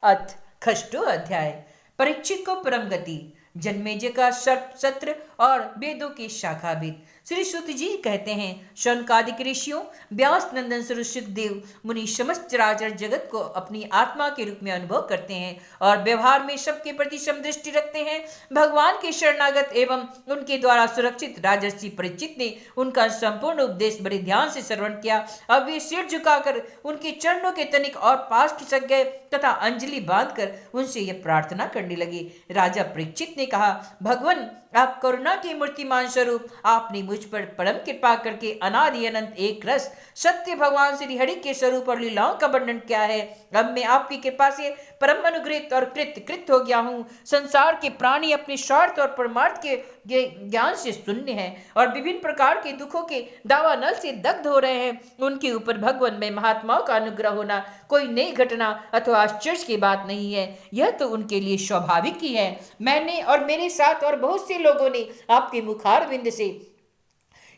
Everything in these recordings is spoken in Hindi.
अथ खष्टो अध्याय। परीक्षित को परम गति। जन्मेजय का सर्प सत्र और वेदों की शाखाविद। श्री सुत जी कहते हैं, शौनकादिक ऋषियों, व्यास नंदन सुरक्षित देव मुनि समस्त चराचर जगत को अपनी आत्मा के रूप में अनुभव करते हैं और व्यवहार में सबके प्रति समदृष्टि रखते हैं। भगवान के शरणागत एवं उनके द्वारा सुरक्षित राजर्षि परीक्षित ने उनका संपूर्ण उपदेश बड़े ध्यान से श्रवण किया। अब वे सिर झुकाकर उनके चरणों के तनिक और पास खिसक गए तथा अंजलि बांधकर उनसे यह प्रार्थना करने लगे। राजा परीक्षित ने कहा, भगवान, आप करुणा के मूर्तिमान स्वरूप, आपने मुझ पर परम कृपा करके अनादि अनंत एक रस सत्य भगवान श्री हरि के स्वरूप और लीलाओं का वर्णन किया है। अब मैं आपकी कृपा से परम अनुग्रहित और कृत हो गया हूँ। संसार के प्राणी अपने स्वार्थ और परमार्थ के ज्ञान से शून्य है और विभिन्न प्रकार के दुखों के दावानल से दग्ध हो रहे हैं। उनके ऊपर भगवान में महात्माओं का अनुग्रह होना कोई नई घटना अथवा आश्चर्य की बात नहीं है, यह तो उनके लिए स्वाभाविक ही है। मैंने और मेरे साथ और बहुत से लोगों ने आपके मुखारविंद से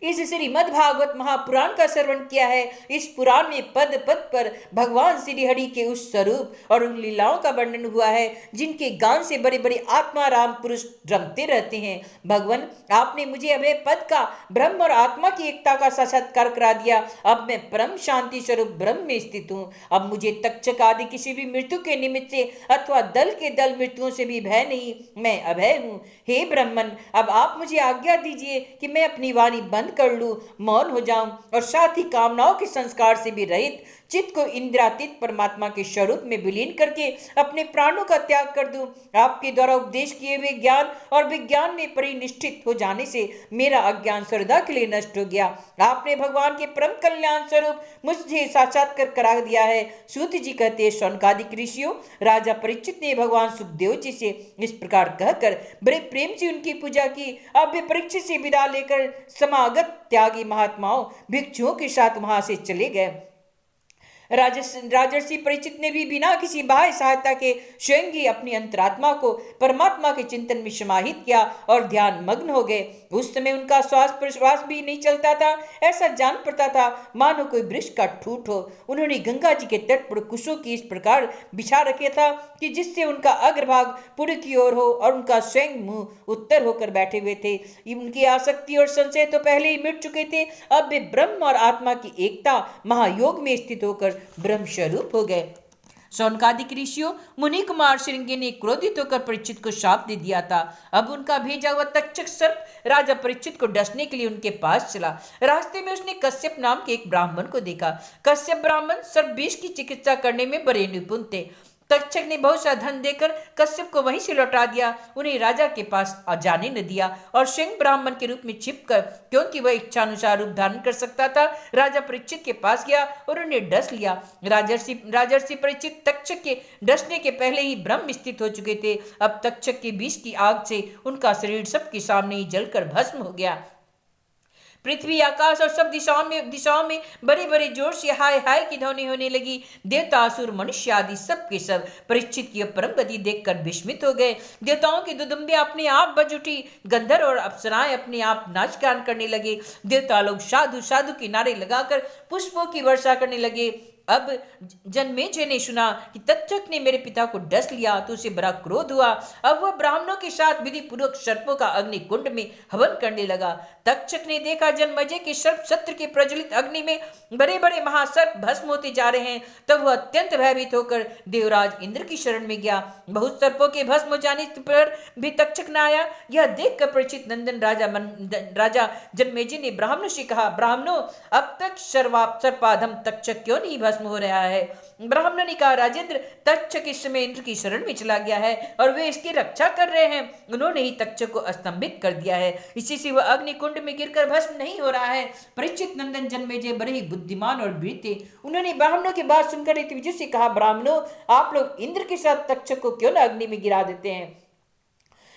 इस श्रीमद् भागवत महापुराण का श्रवण किया है। इस पुराण में पद पद पर भगवान श्री हरि के उस स्वरूप और उन लीलाओं का वर्णन हुआ है जिनके गान से बड़े बड़े आत्मा राम पुरुष रमते रहते हैं। भगवान, आपने मुझे अभय पद का, ब्रह्म और आत्मा की एकता का साक्षात्कार करा दिया। अब मैं परम शांति स्वरूप ब्रह्म में स्थित हूँ। अब मुझे तक्षक आदि किसी भी मृत्यु के निमित्त से अथवा दल के दल मृत्युओं से भी भय नहीं, मैं अभय हूँ। हे ब्रह्मन, अब आप मुझे आज्ञा दीजिए कि मैं अपनी वाणी बंद कर लूं, मौन हो जाऊं और साथ ही कामनाओं के संस्कार से भी रहित चित्त को इंद्रियातीत परमात्मा के स्वरूप में विलीन करके अपने प्राणों का त्याग कर दूं। आपके द्वारा उपदेश किए हुए ज्ञान और विज्ञान में परिनिष्ठित हो जाने से मेरा अज्ञान सदा के लिए नष्ट हो गया। आपने भगवान के परम कल्याण स्वरूप मुझे साक्षात्कार करा दिया है। सूत जी कहते हैं, शौनकादिक ऋषियों, राजा परीक्षित ने भगवान सुखदेव जी से इस प्रकार कहकर बड़े प्रेम से उनकी पूजा की। अब वे परीक्षित से विदा लेकर समागत त्यागी महात्माओं भिक्षुओं के साथ वहां से चले गए। राजर्षि परीक्षित ने भी बिना किसी बाह्य सहायता के स्वयं ही अपनी अंतरात्मा को परमात्मा के चिंतन में समाहित किया और ध्यान मग्न हो गए। उस समय उनका श्वास प्रश्वास भी नहीं चलता था, ऐसा जान पड़ता था मानो कोई वृक्ष का ठूठ हो। उन्होंने गंगा जी के तट पर कुशों की इस प्रकार बिछा रखे था कि जिससे उनका अग्रभाग पूर्व की ओर हो और उनका स्वयं मुंह उत्तर होकर बैठे हुए थे। उनकी आसक्ति और संशय तो पहले ही मिट चुके थे। अब वे ब्रह्म और आत्मा की एकता महायोग में स्थित होकर ब्रह्म स्वरूप हो गए। शौनकादिक ऋषियों, मुनि कुमार श्रृंगी ने क्रोधित होकर परीक्षित को शाप दे दिया था। अब उनका भेजा हुआ तक्षक सर्प राजा परीक्षित को डसने के लिए उनके पास चला। रास्ते में उसने कश्यप नाम के एक ब्राह्मण को देखा। कश्यप ब्राह्मण सर्प विष की चिकित्सा करने में बड़े निपुण थे। तक्षक ने बहुत सा धन देकर कश्यप को वहीं से लौटा दिया, उन्हें राजा के पास जाने न दिया और स्वयं ब्राह्मण के रूप में छिपकर, क्योंकि वह इच्छानुसार रूप धारण कर सकता था, राजा परीक्षित के पास गया और उन्हें डस लिया। राजर्षि परीक्षित तक्षक के डसने के पहले ही ब्रह्म स्थित हो चुके थे। अब तक्षक के विष की आग से उनका शरीर सबके सामने ही जलकर भस्म हो गया। पृथ्वी, आकाश और सब दिशाओं में बड़े बड़े जोर से हाय हाय की ध्वनि होने लगी। देवता, असुर, मनुष्य आदि सब के सब परीक्षित की परम गति देखकर विस्मित हो गए। देवताओं की दुदुम्बे अपने आप बज उठी, गंधर्व और अप्सराएं अपने आप नाच गान करने लगे। देवता लोग साधु साधु के नारे लगाकर पुष्पों की वर्षा करने लगे। अब जन्मेजय ने सुना कि तक्षक ने मेरे पिता को डस लिया तो उसे बड़ा क्रोध हुआ। अब वह ब्राह्मणों के साथ विधि पूर्वक सर्पों का अग्नि कुंड में हवन करने लगा। तक्षक ने देखा जन्मेजय के सर्प सत्र के प्रज्वलित अग्नि में बड़े बड़े महासर्प भस्म होते जा रहे हैं। तब वह अत्यंत भयभीत होकर देवराज इंद्र की शरण में गया। बहुत सर्पों के भस्म हो जाने पर भी तक्षक न आया। यह देखकर परीक्षित नंदन राजा जन्मेजय ने ब्राह्मणों से कहा, ब्राह्मणों, अब तक सर्पाधम तक्षक क्यों नहीं भस्म हो रहा है? ब्राह्मणों ने कहा, राजेंद्र, तक्षक इस समय इंद्र की शरण में चला गया है और वे इसकी रक्षा कर रहे हैं। उन्होंने ही तक्षक को स्तंभित कर दिया है, इसी से वह अग्नि कुंड में गिरकर भस्म नहीं हो रहा है। परीक्षित नंदन जन्मेजय बड़े ही बुद्धिमान और वीर थे। उन्होंने ब्राह्मणों की बात सुनकर एक विजय से कहा, ब्राह्मणों, आप लोग इंद्र के साथ तक्षक को क्यों न अग्नि में गिरा देते हैं?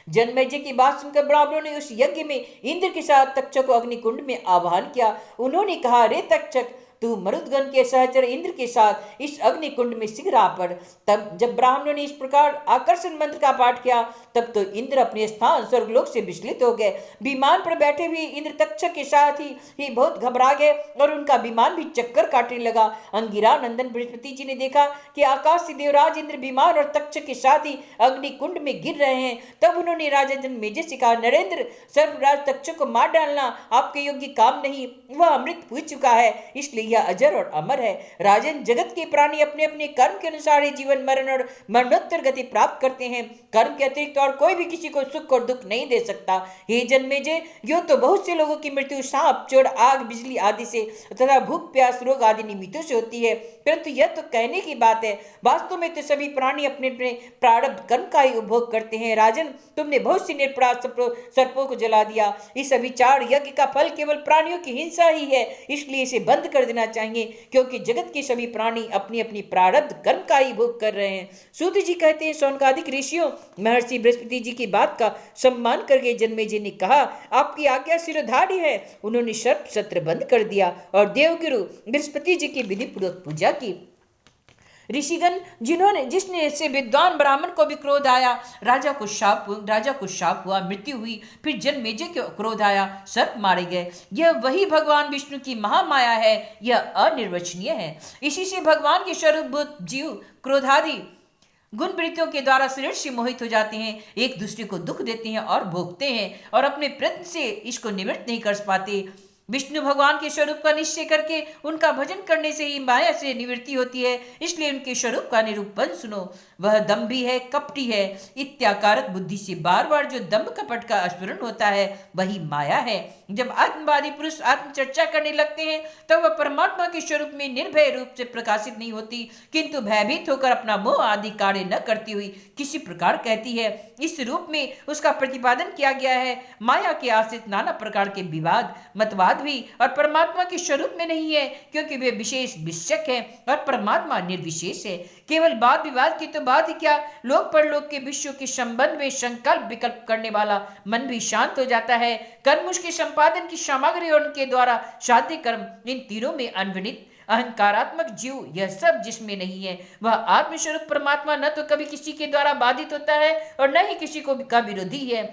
जन्मेजय की बात सुनकर ब्राह्मणों ने उस यज्ञ में इंद्र के साथ तक्षक को अग्निकुंड में आवाहन किया। उन्होंने कहा, रे तक्षक, तू मरुदगण के सहचर इंद्र के साथ इस अग्नि कुंड में शीघ्र आ पड़। तब जब ब्राह्मणों ने इस प्रकार आकर्षण मंत्र का पाठ किया, तब तो इंद्र अपने स्थान स्वर्गलोक से विचलित हो गए। विमान पर बैठे हुए इंद्र तक्षक के साथ ही बहुत घबरा गए और उनका विमान भी चक्कर काटने लगा। अंगिरा नंदन बृहस्पति जी ने देखा कि आकाश से देवराज इंद्र विमान और तक्षक के साथ ही अग्नि कुंड में गिर रहे हैं। तब उन्होंने राजा जन्मेजय से कहा, नरेंद्र, सर्वराज तक्षक को मार डालना आपके योग्य काम नहीं, वह अमृत पी चुका है, इसलिए यह अजर और अमर है। राजन, जगत के प्राणी अपने अपने कर्म के अनुसार ही जीवन मरण और मरणोत्तर गति प्राप्त करते हैं। कर्म के अतिरिक्त और कोई भी किसी को सुख और दुख नहीं दे सकता। हे जन्मेजय, यो तो बहुत से लोगों की मृत्यु सांप, चोट, आग, बिजली आदि से तथा भूख, प्यास, रोग आदि निमित्तों से होती है, परंतु यह तो कहने की बात है। वास्तव में तो सभी प्राणी अपने अपने प्रारब्ध कर्म का ही उपभोग करते हैं। राजन, तुमने बहुत सी निरपराध सर्पों को जला दिया। इस अभिचार यज्ञ का फल केवल प्राणियों की हिंसा ही है, इसलिए इसे बंद कर देना चाहिए, क्योंकि जगत के सभी प्राणी अपनी अपनी प्रारब्ध कर्म का ही भोग कर रहे हैं। सूत जी कहते हैं, शौनकादिक ऋषियों, महर्षि बृहस्पति जी की बात का सम्मान करके जन्मेजय ने कहा, आपकी आज्ञा सिरोधार्य है। उन्होंने सर्प सत्र बंद कर दिया और देवगुरु बृहस्पति जी की विधि पूर्वक पूजा की। ऋषिगण जिसने से विद्वान ब्राह्मण को भी क्रोध आया, राजा को शाप हुआ, मृत्यु हुई, फिर जन्मेजय को क्रोध आया, सर्प मारे गए। यह वही भगवान विष्णु की महामाया है, यह अनिर्वचनीय है। इसी से भगवान के स्वरूप जीव क्रोधादि गुण वृत्तियों के द्वारा शरीर से मोहित हो जाते हैं, एक दूसरे को दुख देते हैं और भोगते हैं, और अपने प्रयत्न से इसको निवृत्त नहीं कर पाते। विष्णु भगवान के स्वरूप का निश्चय करके उनका भजन करने से ही माया से निवृत्ति होती है, इसलिए उनके स्वरूप का निरूपण सुनो। वह दम्भी है, कपटी है, इत्याकारक बुद्धि से बार बार जो दम्भ कपट का स्मरण होता है वही माया है। जब आत्मवादी पुरुष आत्मचर्चा करने लगते हैं तब वह परमात्मा के स्वरूप में निर्भय रूप से प्रकाशित नहीं होती, किंतु भयभीत होकर अपना मोह आदि कार्य न करती हुई किसी प्रकार कहती है। इस रूप में उसका प्रतिपादन किया गया है। माया के आश्रित नाना प्रकार के विवाद मतवाद भी और परमात्मा के स्वरूप में नहीं है, क्योंकि वे विशेष विषयक है और परमात्मा निर्विशेष है। केवल वाद विवाद की तो बात ही क्या, लोक परलोक के विषयों के संबंध में संकल्प विकल्प करने वाला मन भी शांत हो जाता है। कर्म उसके संपादन की सामग्री और उनके द्वारा साध्य कर्म, इन तीनों में अनवनित अहंकारात्मक जीव, यह सब जिसमें नहीं है वह आत्मस्वरूप परमात्मा न तो कभी किसी के द्वारा बाधित होता है और न ही किसी को का विरोधी है।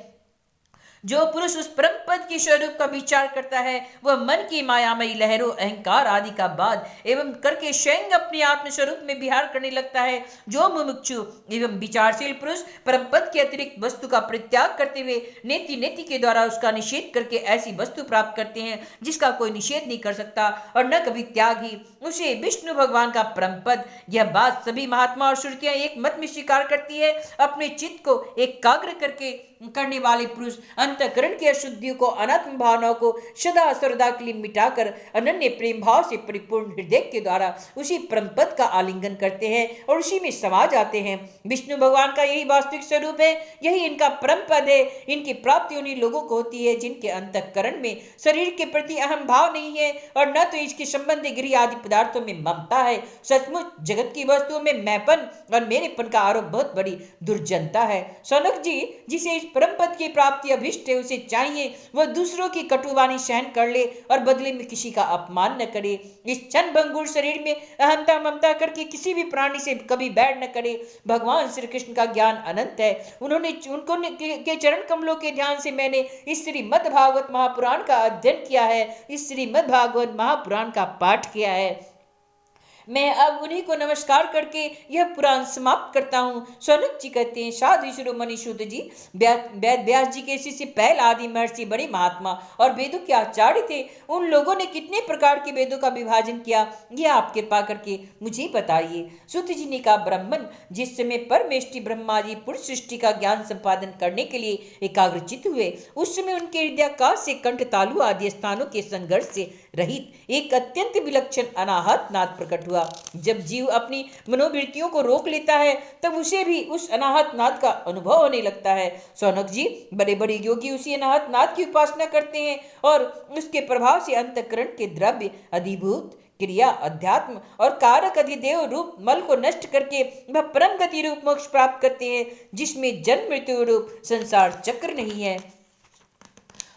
जो पुरुष उस परम पद के स्वरूप का विचार करता है वह मन की मायामयी लहरों, अहंकार आदि का बाध एवं करके स्वयं अपने आत्म स्वरूप में विहार करने लगता है। जो मुमुक्षु एवं विचारशील पुरुष परम पद के अतिरिक्त वस्तु का परित्याग करते हुए नेति नेति के द्वारा उसका निषेध करके ऐसी वस्तु प्राप्त करते हैं जिसका कोई निषेध नहीं कर सकता और न कभी त्याग ही, उसे विष्णु भगवान का परम पद। यह बात सभी महात्मा और श्रुतियां एक मत में स्वीकार करती है। अपने चित्त को एकाग्र करने वाले पुरुष अंतःकरण की अशुद्धियों को, अनात्म भावनाओं को सदा सर्वदा के लिए मिटाकर अनन्य प्रेम भाव से परिपूर्ण हृदय के द्वारा उसी परम पद का आलिंगन करते हैं और उसी में समा जाते हैं। विष्णु भगवान का यही वास्तविक स्वरूप है, यही इनका परम पद है। इनकी प्राप्ति उन्हीं लोगों को होती है जिनके अंतःकरण में शरीर के प्रति अहम भाव नहीं है और न तो इसके संबंधी गृह आदि पदार्थों में ममता है। सचमुच जगत की वस्तुओं में मैंपन और मेरेपन का आरोप बहुत बड़ी दुर्जनता है। सौनक जी, जिसे इस परम पद की प्राप्ति अभिष्ट है, उसे चाहिए वह दूसरों की कटुवाणी सहन कर ले और बदले में किसी का अपमान न करे। इस क्षण भंगुर शरीर में अहंता ममता करके किसी भी प्राणी से कभी बैर न करे। भगवान श्री कृष्ण का ज्ञान अनंत है। उनको के चरण कमलों के ध्यान से मैंने इस श्रीमद् भागवत महापुराण का अध्ययन किया है, इस श्रीमद् भागवत महापुराण का पाठ किया है। मैं अब उन्हीं को नमस्कार करके यह पुराण समाप्त करता हूँ। सौनक जी कहते हैं, साधु शिरोमणि सूत जी वेद व्यास जी के शिष्य पहल आदि महर्षि बड़े महात्मा और वेदों के आचार्य थे। उन लोगों ने कितने प्रकार के वेदों का विभाजन किया, यह आप कृपा करके मुझे बताइए। सूत जी ने कहा, ब्राह्मण जिस समय परमेष्टि ब्रह्मा जी पुरुष सृष्टि का ज्ञान संपादन करने के लिए एकाग्रचित हुए, उस समय उनके हृदयाकाश से कंठ तालु आदि स्थानों के संघर्ष से रहित एक अत्यंत विलक्षण अनाहत नाद प्रकट हुआ। जब जीव अपनी मनोवृत्तियों को रोक लेता है तब उसे भी उस अनाहत नाद का अनुभव होने लगता है। सौनक जी, बड़े बड़े योगी उसी अनाहत नाद की उपासना करते हैं और उसके प्रभाव से अंतःकरण के द्रव्य, अधिभूत क्रिया, अध्यात्म और कारक अधिदेव रूप मल को नष्ट करके वह परम गति रूप मोक्ष प्राप्त करते हैं, जिसमें जन्म मृत्यु रूप संसार चक्र नहीं है।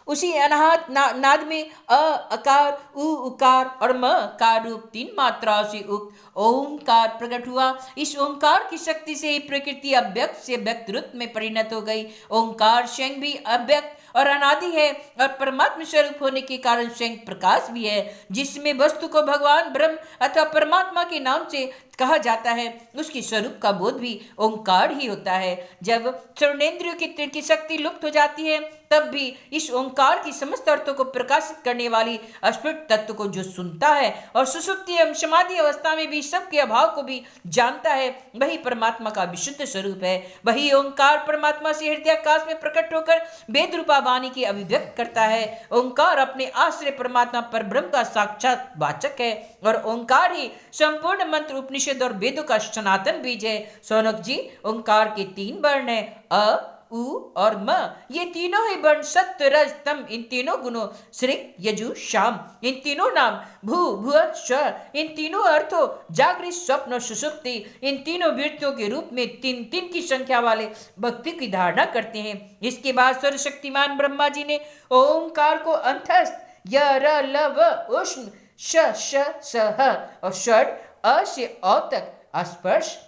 उसी अनाहत नाद में अ, अकार, उ, उकार और म का रूप 3 मात्राओं से उक्त ओमकार प्रकट हुआ। इस ओमकार की शक्ति से ही प्रकृति अव्यक्त से व्यक्त रूप में परिणत हो गई। ओमकार स्वयं भी अव्यक्त और अनादि है और परमात्मा स्वरूप होने के कारण स्वयं प्रकाश भी है। जिसमें वस्तु को भगवान ब्रह्म अथवा परमात्मा के नाम से कहा जाता है, उसकी स्वरूप का बोध भी ओंकार ही होता है। जब श्रवणेन्द्रियों की शक्ति लुप्त हो जाती है, तब भी इस ओंकार की समस्त अर्थों को प्रकाशित करने वाली अस्फुट तत्व को जो सुनता है और सुसुप्ति एवं समाधि अवस्था में भी सबके अभाव को भी जानता है, वही परमात्मा का विशुद्ध स्वरूप है। वही ओंकार परमात्मा से हृदयाकाश में प्रकट होकर वेद रूपा वाणी की अभिव्यक्त करता है। ओंकार अपने आश्रय परमात्मा पर ब्रह्म का साक्षात वाचक है और ओंकार ही संपूर्ण मंत्र उपनिषद और वेदों का सनातन बीज है। सौनक जी, ओंकार के 3 वर्ण है, अ, उ और म। ये तीनों ही वर्ण सत्य रज तम, इन तीनों गुणों श्रिक यजु शाम, इन तीनों नाम भू भुव स्व, इन तीनों अर्थों जागृत स्वप्न और सुषुप्ति, इन तीनों वृत्तियों के रूप में 3 की संख्या वाले भक्ति की धारणा करते हैं। इसके बाद सर्वशक्तिमान ब्रह्मा जी ने ओंकार को अंतस्थ य र ल व उष्ण श श स ह और षड अ से औ तक स्पर्श,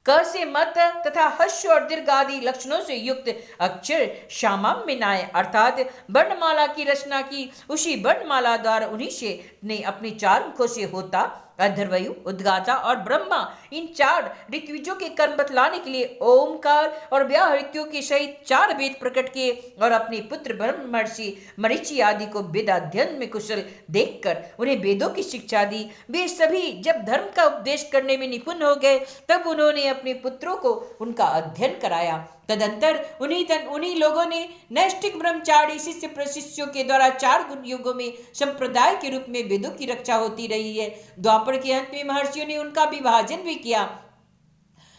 क से मत तथा हर्ष और दीर्घ आदि लक्षणों से युक्त अक्षर सामान्य अर्थात वर्णमाला की रचना की। उसी वर्णमाला द्वारा उन्हीं से ने अपने 4 मुखों से होता, अधर्वयु, उद्गाता और ब्रह्मा, इन 4 ऋत्विजों के कर्म बतलाने के लिए ओमकार और व्याह ऋतुओं के सहित 4 वेद प्रकट किए और अपने पुत्र ब्रह्मर्षि मरीचि आदि को वेद अध्ययन में कुशल देखकर उन्हें वेदों की शिक्षा दी। वे सभी जब धर्म का उपदेश करने में निपुण हो गए, तब उन्होंने अपने पुत्रों को उनका अध्ययन कराया। तदंतर उन्हीं लोगों ने नैष्ठिक ब्रह्मचारी शिष्य प्रशिष्यों के द्वारा 4 युगों में संप्रदाय के रूप में वेदों की रक्षा होती रही है। द्वापर के अंत में महर्षियों ने उनका विभाजन भी किया।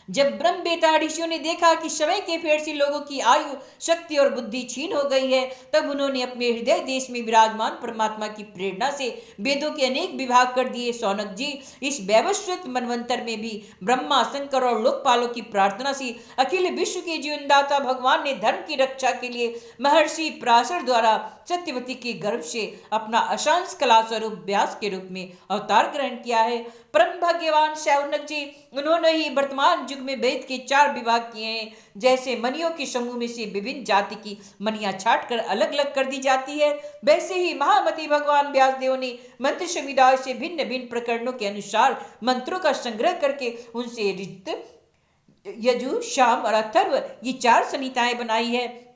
जब ब्रह्म बेता ऋषियों ने देखा कि समय के फेर से लोगों की आयु, शक्ति और बुद्धि छीन हो गई है, तब उन्होंने अपने हृदय देश में विराजमान परमात्मा की प्रेरणा से वेदों के अनेक विभाग कर दिए। सौनक जी, इस वैवस्वत मनवंतर में भी ब्रह्मा, शंकर और लोकपालों की प्रार्थना से अखिल विश्व के जीवनदाता भगवान ने धर्म की रक्षा के लिए महर्षि पराशर द्वारा सत्यवती के गर्भ से अपना अशांश कला स्वरूप व्यास के रूप में अवतार ग्रहण किया है। परम भाग्यवान शौनक जी, उन्होंने ही वर्तमान युग में वेद के 4 विभाग किए हैं। जैसे मणियों के समूह में से विभिन्न जाति की मणियां छाट कर अलग अलग कर दी जाती है, वैसे ही महामति भगवान व्यासदेव ने मंत्र समुदाय से भिन्न भिन्न प्रकरणों के अनुसार मंत्रों का संग्रह करके उनसे ऋत, यजु, शाम और अथर्व ये 4 संहिताएं बनाई है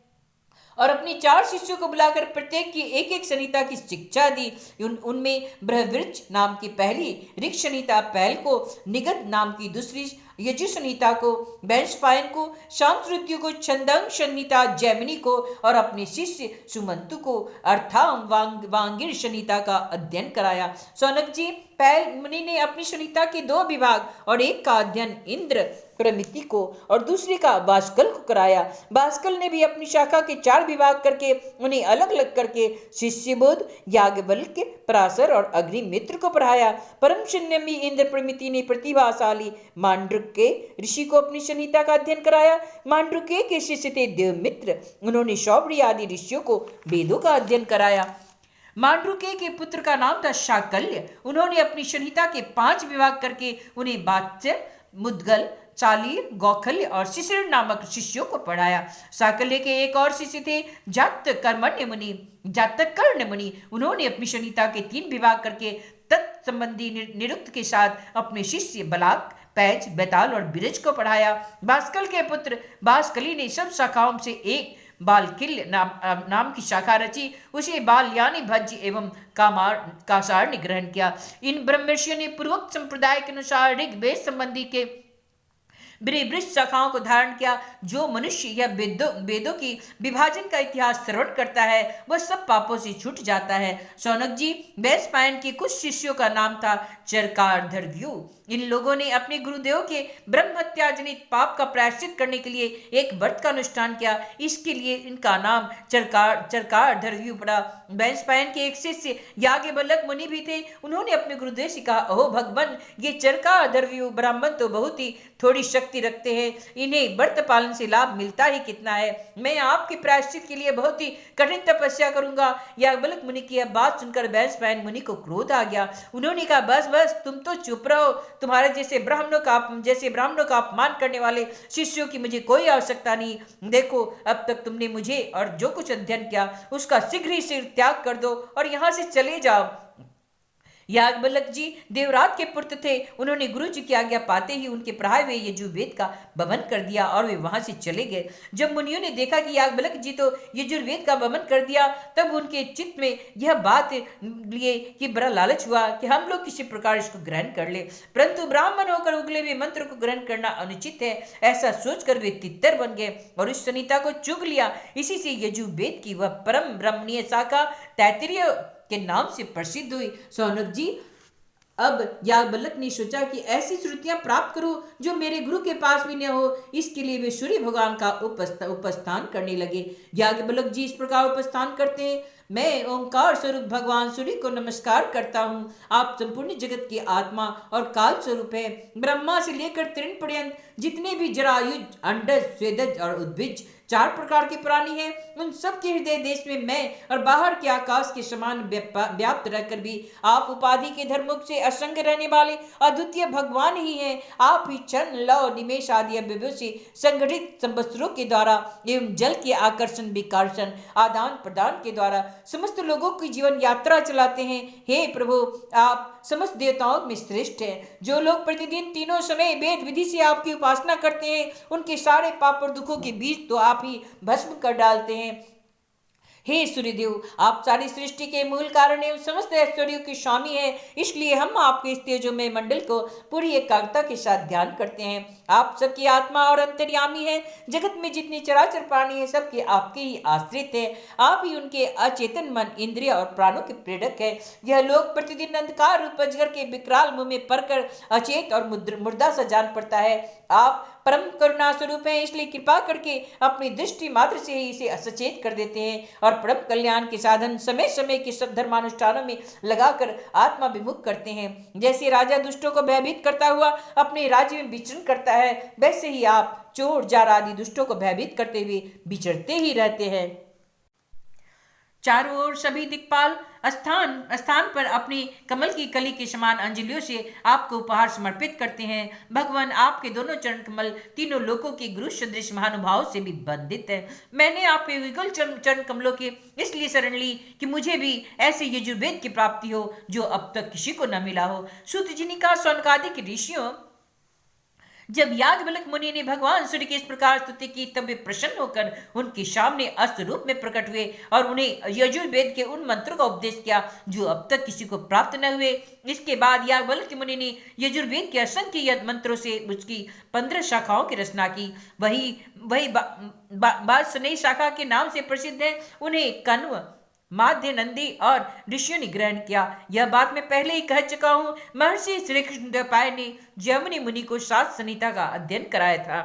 और अपनी 4 शिष्यों को बुलाकर प्रत्येक की एक संहिता की शिक्षा दी। उनमें बृहवृक्ष नाम की पहली, ऋक् संहिता पहल को, निगद नाम की दूसरी, यजु संहिता को वैशंपायन को, शांतृत्यु को छंदंग संहिता जैमिनी को और अपने शिष्य सुमंतु को अर्थाम वांगिर संहिता का अध्ययन कराया। सौनक जी, पहल मुनि ने अपनी संहिता के 2 विभाग और एक का अध्ययन इंद्र प्रमिति को और दूसरे का बाष्कल को कराया। बाष्कल ने भी अपनी शाखा के 4 विभाग करके उन्हें अलग अलग करके शिष्यबोध, याज्ञवल्क्य, पराशर और अग्निमित्र को पढ़ाया। परम संयमी इंद्र प्रमिति ने प्रतिभाशाली मांडुक्य ऋषि को अपनी संहिता का अध्ययन कराया। मांडुक्य के शिष्य थे देवमित्र, उन्होंने शौबरी आदि ऋषियों को वेदों का अध्ययन कराया। मांडुक्य के पुत्र का नाम था शाकल्य, उन्होंने अपनी संहिता के 5 विभाग करके उन्हें वात्स्य, मुद्गल, चालीर, गौखल्य और शिशिर नामक शिष्यों को पढ़ाया। साकल्य के एक और शिष्य थे जातकर्ण मुनि, उन्होंने अपनी संहिता के 3 विभाग करके तत्संबंधी निरुक्त के साथ अपने शिष्य बलाक, पैच, बैताल और बिरज को पढ़ाया। बाष्कल के पुत्र बाष्कली ने सब शाखाओं से एक बालकिल्य नाम की शाखा रची, उसे बाल्यानि भज्य एवं कासार ने ग्रहण किया। इन ब्रह्मर्षियों ने पूर्वोक्त संप्रदाय के अनुसार ऋग्वेद संबंधी के बृहत शाखाओं को धारण किया। जो मनुष्य या वेदों की विभाजन का इतिहास श्रवण करता है, वह सब पापों से छूट जाता है। सौनक जी, वैशंपायन के कुछ शिष्यों का नाम था चरकार्धर्व्यु, इन लोगों ने अपने गुरुदेव के ब्रह्म हत्या जनित पाप का प्रायश्चित करने के लिए एक व्रत का अनुष्ठान किया। इसके लिए इनका नाम चरकार चरकार धर्व्यू पड़ा। बैन्सपायन के एक शिष्य याज्ञवल्क्य मुनि भी थे। उन्होंने अपने गुरुदेव से कहा, ओह भगवान, ये चरकार धर्व्यू ब्राह्मण तो बहुत ही थोड़ी शक्ति रखते हैं, इन्हें व्रत पालन से लाभ मिलता ही कितना है। मैं आपके प्रायश्चित के लिए बहुत ही कठिन तपस्या करूंगा। याज्ञवल्क्य मुनि की यह बात सुनकर बैन्सपायन मुनि को क्रोध आ गया। उन्होंने कहा, बस बस तुम तो चुप रहो। तुम्हारे जैसे ब्राह्मणों का अपमान करने वाले शिष्यों की मुझे कोई आवश्यकता नहीं। देखो, अब तक तुमने मुझे और जो कुछ अध्ययन किया उसका शीघ्र ही शीघ्र त्याग कर दो और यहां से चले जाओ। याज्ञवल्क्य जी देवराज के पुत्र थे। उन्होंने गुरु जी की आज्ञा पाते ही उनके पढ़ाए हुए यजुर्वेद का वमन कर दिया और वे वहां से चले गए। जब मुनियों ने देखा कि याज्ञवल्क्य जी तो यजुर्वेद का वमन कर दिया, तब उनके चित्त में यह बात लिए कि बड़ा लालच हुआ कि हम लोग किसी प्रकार इसको ग्रहण कर ले, परंतु ब्राह्मण होकर उगले हुए मंत्र को ग्रहण करना अनुचित है। ऐसा सोचकर वे तितर बन गए और उस संहिता को चुग लिया। इसी से यजुर्वेद की वह परम ब्रह्मणीय शाखा तैत्तिरीय के नाम से प्रसिद्ध हुई। सौनक जी, अब याज्ञवल्क्य ने सोचा कि ऐसी श्रुतियां प्राप्त करूं जो मेरे गुरु के पास भी न हो। इसके लिए वे सूर्य भगवान का उपस्थान करने लगे। याज्ञवल्क्य जी इस प्रकार उपस्थान करते हैं, मैं ओंकार स्वरूप भगवान सूर्य को नमस्कार करता हूँ। आप संपूर्ण जगत की आत्मा और काल स्वरूप है। ब्रह्मा से लेकर तृण पर्यंत जितने भी जरायुज, अंडज, स्वेदज और उद्भिज 4 प्रकार के प्राणी हैं, उन सब के हृदय देश में मैं और बाहर के आकाश के समान व्याप्त रहकर भी आप उपाधि के धर्मुख से असंग रहने वाले अद्वितीय भगवान ही हैं। आप ही चरण, लौ, निमेष आदि अवयवों से संगठित संवत्सरों के द्वारा एवं जल के आकर्षण विकर्षण आदान प्रदान के द्वारा समस्त लोगों की जीवन यात्रा चलाते हैं। हे प्रभु, आप समस्त देवताओं में श्रेष्ठ हैं। जो लोग प्रतिदिन तीनों समय वेद विधि से आपकी उपासना करते हैं, उनके सारे पाप और दुखों के बीज तो आप ही भस्म कर डालते हैं। हे सूर्यदेव, आप सारी सृष्टि के मूल कारण एवं समस्त ऐश्वर्यों के स्वामी हैं। इसलिए हम आपके इस तेजोमय मंडल को पूरी एकाग्रता के साथ ध्यान करते हैं। आप सबकी आत्मा और अंतर्यामी हैं। जगत में जितने चराचर प्राणी हैं, सबके आपके ही आश्रित हैं। आप ही उनके अचेतन मन, इंद्रिय और प्राणों के प्रेरक है। यह लोग प्रतिदिन अंधकार रूप अजगर के विकराल मुंह में पड़कर अचेत और मुर्दा सा जान पड़ता है। आप परम करुणा स्वरूप हैं, इसलिए कृपा करके अपनी दृष्टि मात्र से ही इसे सचेत कर देते हैं और परम कल्याण के साधन समय समय के सब धर्मानुष्ठानों में लगाकर आत्मा विमुख करते हैं। जैसे राजा दुष्टों को भयभीत करता हुआ अपने राज्य में विचरण करता है, वैसे ही आप चोर, जार आदि दुष्टों को भयभीत करते हुए विचरते ही रहते हैं। चारों ओर सभी दिक्पाल स्थान पर अपनी कमल की कली के समान अंजलियों से आपको उपहार समर्पित करते हैं। भगवान, आपके दोनों चरण कमल तीनों लोकों के गुरु सदृश महानुभाव से भी बंधित है। मैंने आपके विगल चरण कमलों के इसलिए शरण ली कि मुझे भी ऐसे यजुर्वेद की प्राप्ति हो जो अब तक किसी को न मिला हो। सूत जी ने कहा, सौनकादि के ऋषियों, जब याज्ञवल्क्य मुनि ने भगवान सूर्य की इस प्रकार स्तुति की, तब वे प्रसन्न होकर उनके सामने अस्त्र रूप में प्रकट हुए और उन्हें यजुर्वेद के उन मंत्रों का उपदेश किया जो अब तक किसी को प्राप्त न हुए। इसके बाद याज्ञवल्क्य मुनि ने यजुर्वेद के असंख्य मंत्रों से उसकी 15 शाखाओं की रचना की। वही बासनई शाखा के नाम से प्रसिद्ध है। उन्हें कण्व, माध्य, नंदी और ऋषियों ने ग्रहण किया। यह बात मैं पहले ही कह चुका हूँ। महर्षि श्री कृष्णद्वैपायन ने जैमिनी मुनि को शास्त्र संहिता का अध्ययन कराया था।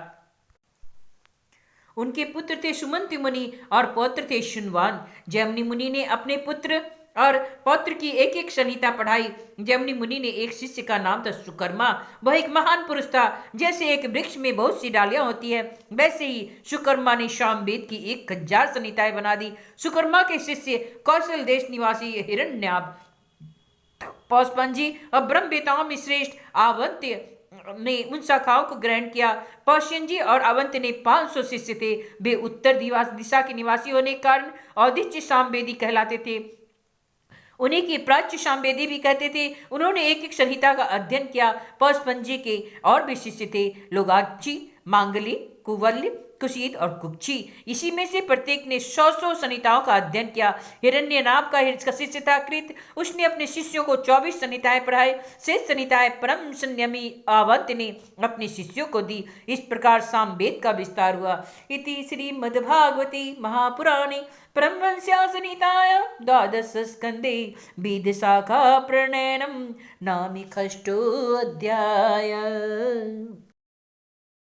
उनके पुत्र थे सुमंत मुनि और पौत्र थे शुनवान। जैमिनी मुनि ने अपने पुत्र और पौत्र की एक एक संहिता पढ़ाई। जैमिनी मुनि ने एक शिष्य का नाम था सुकर्मा। वह एक महान पुरुष था। जैसे एक वृक्ष में बहुत सी डालियां होती है, वैसे ही सुकर्मा ने सामवेद की 1000 संहिताएं बना दी। सुकर्मा के शिष्य कौशल देश निवासी हिरण्याभ, पौष्पंजी और ब्रह्मवेताओं में श्रेष्ठ आवंत्य ने उन शाखाओं को ग्रहण किया। पौष्यंजी और अवंत ने 500 शिष्य थे। वे उत्तर दिशा के निवासी होने के कारण औदिच्य सामवेदी कहलाते थे। उन्हीं की प्राच्य सामवेदी भी कहते थे। उन्होंने एक एक संहिता का अध्ययन किया। पौष्पंजी के और भी शिष्य थे, लोगाक्षी, मांगली, कुवल्य, कुशीत और कुक्षी। इसी में से प्रत्येक ने 100 संहिताओं का अध्ययन किया। हिरण्य नाम का शिष्य था कृत, उसने अपने शिष्यों को 24 संहिताएं पढ़ाई। शेष संहिताएं परम संयमी अवंत ने अपने शिष्यों को दी। इस प्रकार सामवेद का विस्तार हुआ। इति श्रीमद्भागवते महापुराणे परमहंस्या संहितायां द्वादश स्कंदे विद्शाखा प्रणयनम नामिक अध्याय।